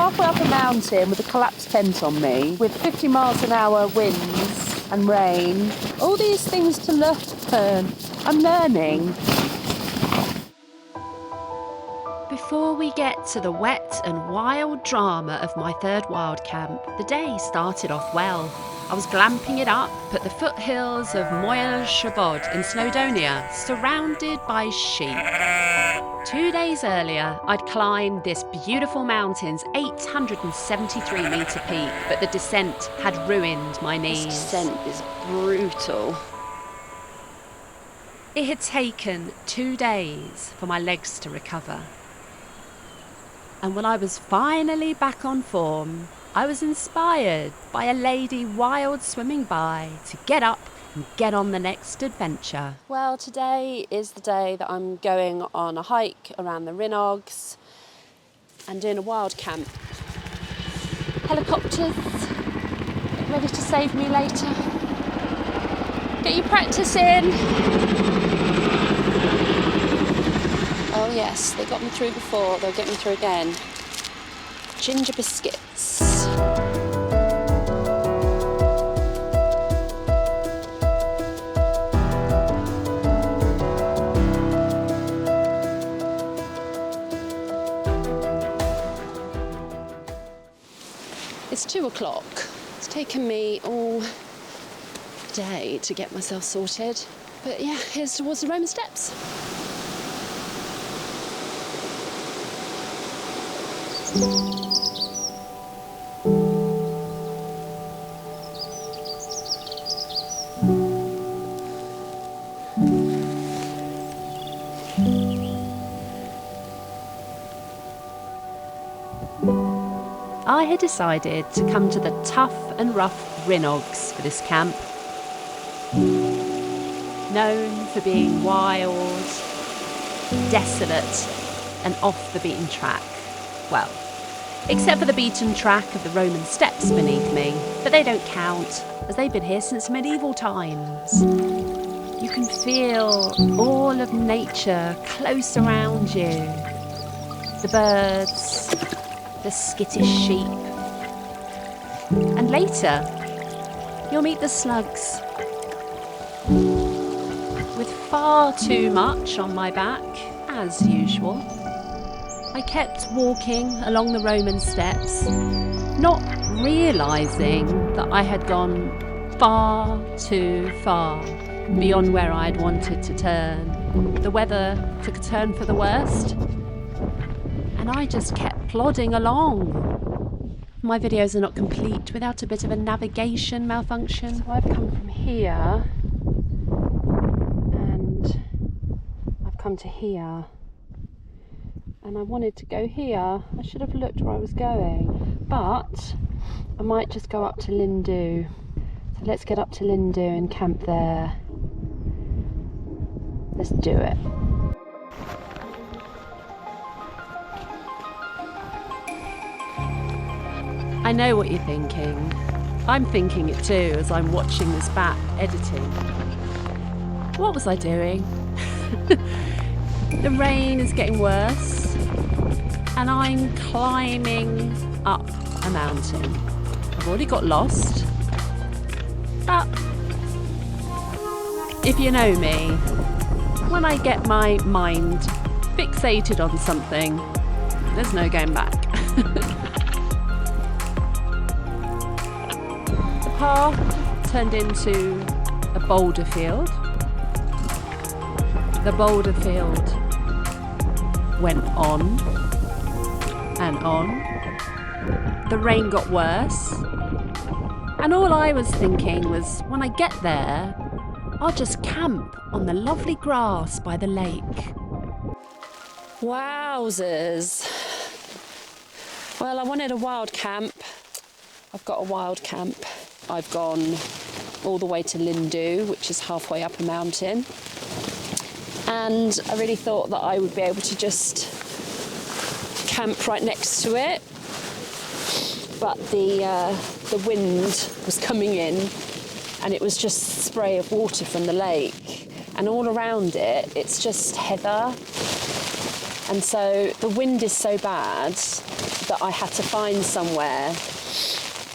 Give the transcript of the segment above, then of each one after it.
halfway up a mountain with a collapsed tent on me, with 50 miles an hour winds and rain. All these things to learn. I'm learning. Before we get to the wet and wild drama of my third wild camp, the day started off well. I was glamping it up at the foothills of Welsh in Snowdonia, surrounded by sheep. 2 days earlier, I'd climbed this beautiful mountain's 873-metre peak, but the descent had ruined my knees. This descent is brutal. It had taken 2 days for my legs to recover. And when I was finally back on form, I was inspired by a lady wild swimming by to get up and get on the next adventure. Well, today is the day that I'm going on a hike around the Rhinogs and doing a wild camp. Helicopters, get ready to save me later. Get your practice in. Oh yes, they got me through before, they'll get me through again. Ginger biscuits. It's 2 o'clock. It's taken me all day to get myself sorted. But yeah, here's towards the Roman steps. I had decided to come to the tough and rough Rhinogs for this camp. Known for being wild, desolate, and off the beaten track. Well, except for the beaten track of the Roman steps beneath me, but they don't count, as they've been here since medieval times. You can feel all of nature close around you. The birds, the skittish sheep. And later, you'll meet the slugs. With far too much on my back, as usual, I kept walking along the Roman steps, not realising that I had gone far too far beyond where I'd wanted to turn. The weather took a turn for the worst, and I just kept plodding along. My videos are not complete without a bit of a navigation malfunction. So I've come from here, and I've come to here. And I wanted to go here. I should have looked where I was going, but I might just go up to Lindu. So let's get up to Lindu and camp there. Let's do it. I know what you're thinking. I'm thinking it too as I'm watching this back editing. What was I doing? The rain is getting worse, and I'm climbing up a mountain. I've already got lost, but if you know me, when I get my mind fixated on something, there's no going back. The path turned into a boulder field. The boulder field went on and on. The rain got worse. And all I was thinking was, when I get there, I'll just camp on the lovely grass by the lake. Wowzers. Well, I wanted a wild camp. I've got a wild camp. I've gone all the way to Lindu, which is halfway up a mountain. And I really thought that I would be able to just camp right next to it. But the wind was coming in, and it was just spray of water from the lake. And all around it, it's just heather. And so the wind is so bad that I had to find somewhere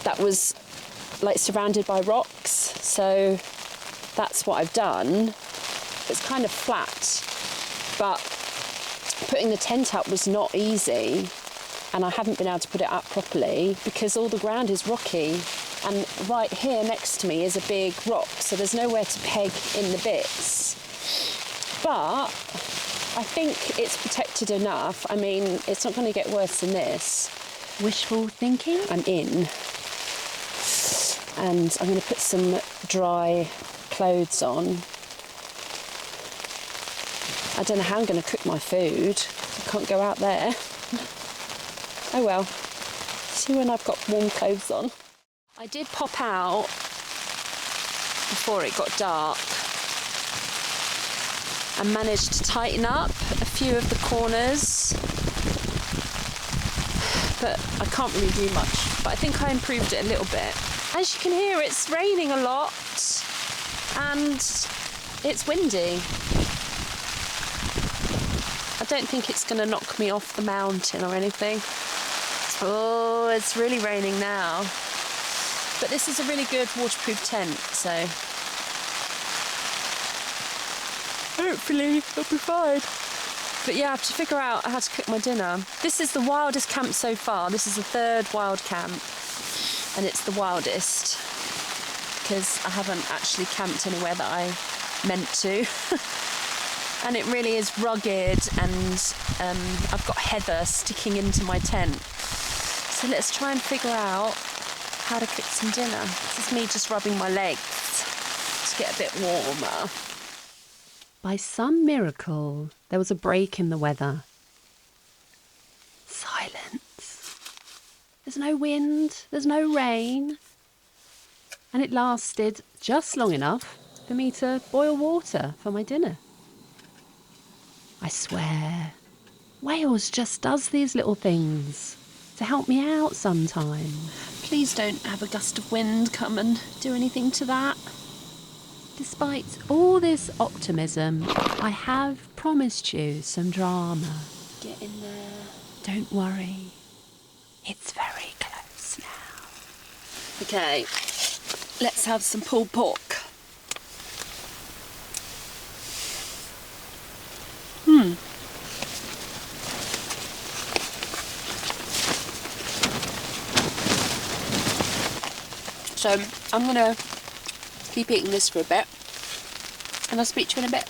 that was like surrounded by rocks. So that's what I've done. It's kind of flat, but putting the tent up was not easy, and I haven't been able to put it up properly because all the ground is rocky, and right here next to me is a big rock, so there's nowhere to peg in the bits. But I think it's protected enough. I mean, it's not going to get worse than this. Wishful thinking? I'm in, and I'm going to put some dry clothes on. I don't know how I'm going to cook my food. I can't go out there. Oh well. See when I've got warm clothes on. I did pop out before it got dark and managed to tighten up a few of the corners. But I can't really do much. But I think I improved it a little bit. As you can hear, it's raining a lot and it's windy. I don't think it's going to knock me off the mountain or anything. Oh, it's really raining now. But this is a really good waterproof tent, so hopefully I'll be fine. But yeah, I have to figure out how to cook my dinner. This is the wildest camp so far. This is the third wild camp, and it's the wildest because I haven't actually camped anywhere that I meant to. And it really is rugged, and I've got heather sticking into my tent. So let's try and figure out how to cook some dinner. This is me just rubbing my legs to get a bit warmer. By some miracle, there was a break in the weather. Silence. There's no wind, there's no rain. And it lasted just long enough for me to boil water for my dinner. I swear, Wales just does these little things to help me out sometimes. Please don't have a gust of wind come and do anything to that. Despite all this optimism, I have promised you some drama. Get in there. Don't worry, it's very close now. Okay, let's have some pulled pork. So I'm going to keep eating this for a bit, and I'll speak to you in a bit.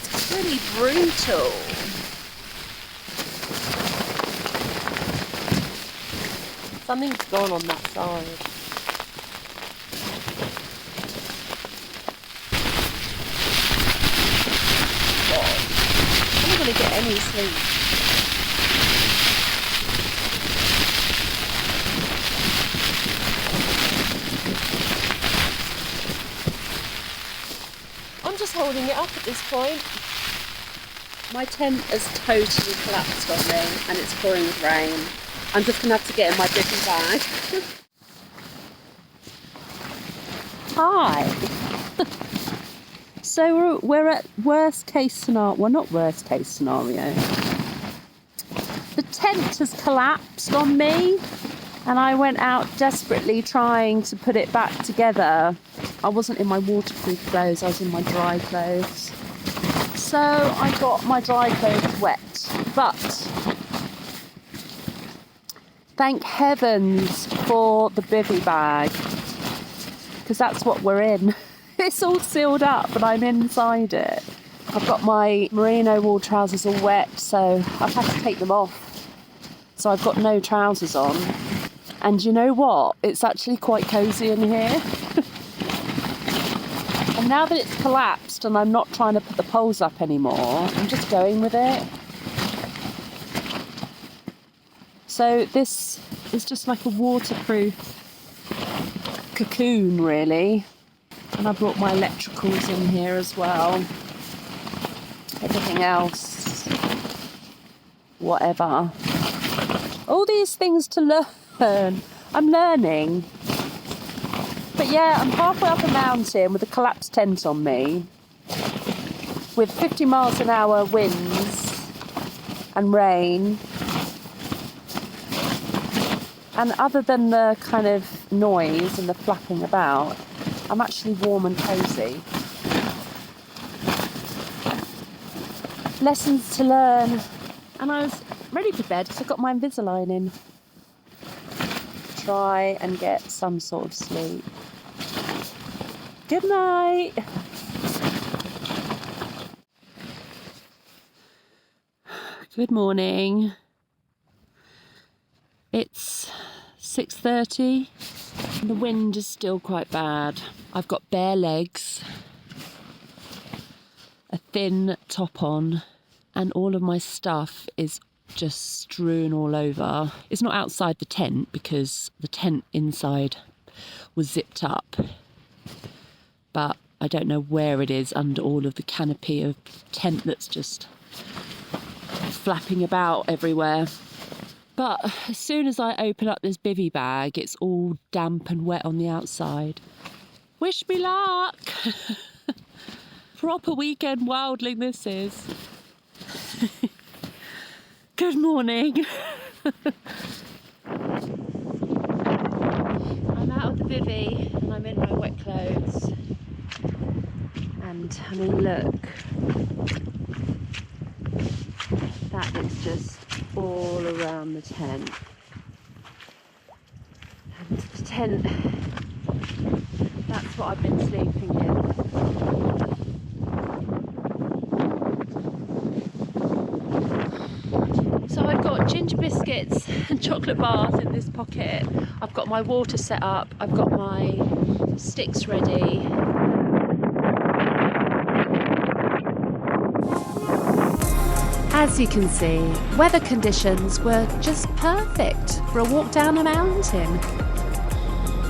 It's pretty brutal. Something's gone on that side. I'm not going to get any sleep. I'm just holding it up at this point. My tent has totally collapsed on me and it's pouring with rain. I'm just going to have to get in my bivvy bag. Hi. So we're at worst case scenario. Well, not worst case scenario. The tent has collapsed on me and I went out desperately trying to put it back together. I wasn't in my waterproof clothes, I was in my dry clothes. So I got my dry clothes wet. But thank heavens for the bivvy bag, because that's what we're in. It's all sealed up and I'm inside it. I've got my merino wool trousers all wet, so I've had to take them off. So I've got no trousers on. And you know what? It's actually quite cosy in here. And now that it's collapsed and I'm not trying to put the poles up anymore, I'm just going with it. So this is just like a waterproof cocoon, really. And I brought my electricals in here as well. Everything else, whatever. All these things to learn. I'm learning. But yeah, I'm halfway up a mountain with a collapsed tent on me, with 50 miles an hour winds and rain. And other than the kind of noise and the flapping about, I'm actually warm and cosy. Lessons to learn. And I was ready for bed because I got my Invisalign in. Try and get some sort of sleep. Good night. Good morning. It's 6:30 and the wind is still quite bad. I've got bare legs, a thin top on, and all of my stuff is just strewn all over. It's not outside the tent because the tent inside was zipped up, but I don't know where it is under all of the canopy of tent that's just flapping about everywhere. But as soon as I open up this bivvy bag, it's all damp and wet on the outside. Wish me luck! Proper weekend wildling this is. Good morning. I'm out of the bivvy and I'm in my wet clothes. And I mean, look. That is just all around the tent. And the tent, that's what I've been sleeping in. So I've got ginger biscuits and chocolate bars in this pocket. I've got my water set up. I've got my sticks ready. As you can see, weather conditions were just perfect for a walk down a mountain.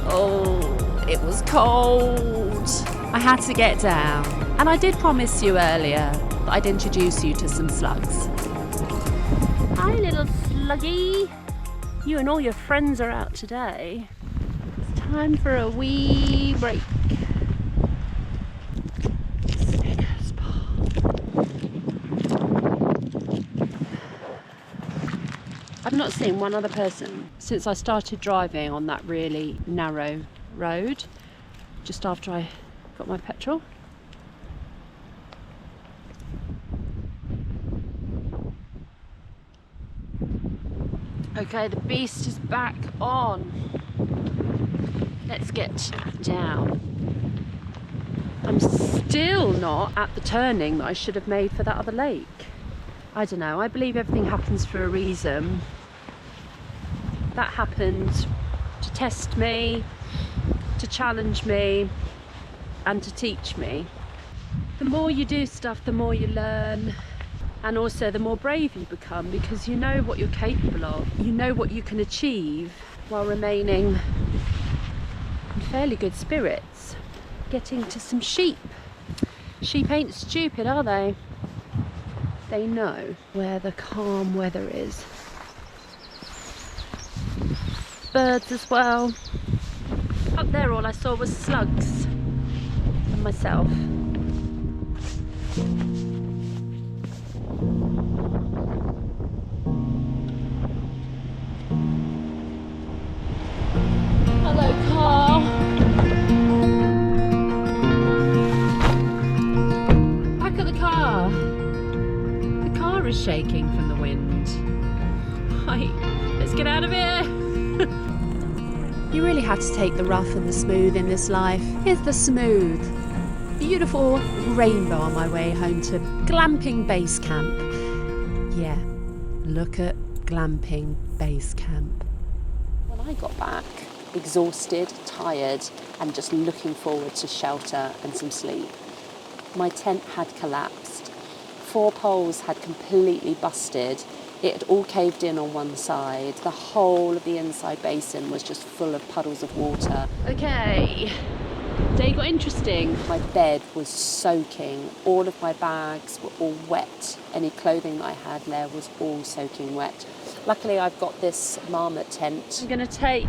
Oh, it was cold. I had to get down. And I did promise you earlier that I'd introduce you to some slugs. Hi, little sluggy. You and all your friends are out today. It's time for a wee break. I've not seen one other person since I started driving on that really narrow road just after I got my petrol. Okay, the beast is back on. Let's get down. I'm still not at the turning that I should have made for that other lake. I don't know, I believe everything happens for a reason. That happened to test me, to challenge me, and to teach me. The more you do stuff, the more you learn, and also the more brave you become, because you know what you're capable of. You know what you can achieve while remaining in fairly good spirits. Getting to some sheep. Sheep ain't stupid, are they? They know where the calm weather is. Birds as well. Up there all I saw was slugs and myself. Hello, car. Back at the car. The car is shaking from the wind. Right, let's get out of here. You really have to take the rough and the smooth in this life. Here's the smooth. Beautiful rainbow on my way home to glamping base camp. Yeah, look at glamping base camp. When I got back, exhausted, tired, and just looking forward to shelter and some sleep, my tent had collapsed. 4 poles had completely busted. It had all caved in on one side. The whole of the inside basin was just full of puddles of water. Okay, day got interesting. My bed was soaking. All of my bags were all wet. Any clothing that I had there was all soaking wet. Luckily, I've got this marmot tent. I'm going to take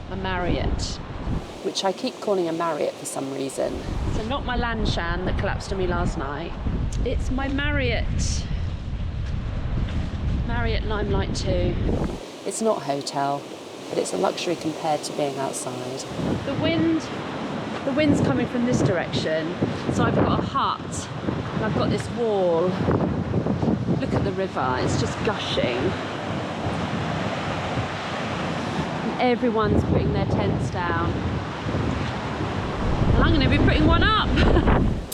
a Marriott which I keep calling a Marriott for some reason. So not my Lanshan that collapsed on me last night. It's my Marriott Limelight 2. It's not a hotel, but it's a luxury compared to being outside. The wind's coming from this direction, so I've got a hut and I've got this wall. Look at the river, it's just gushing. And everyone's putting their tents down. And I'm going to be putting one up.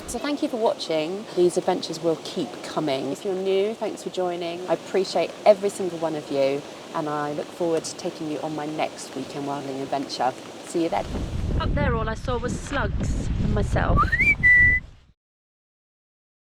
So thank you for watching. These adventures will keep coming. If you're new, thanks for joining. I appreciate every single one of you, and I look forward to taking you on my next weekend wilding adventure. See you then. Up there all I saw was slugs and myself.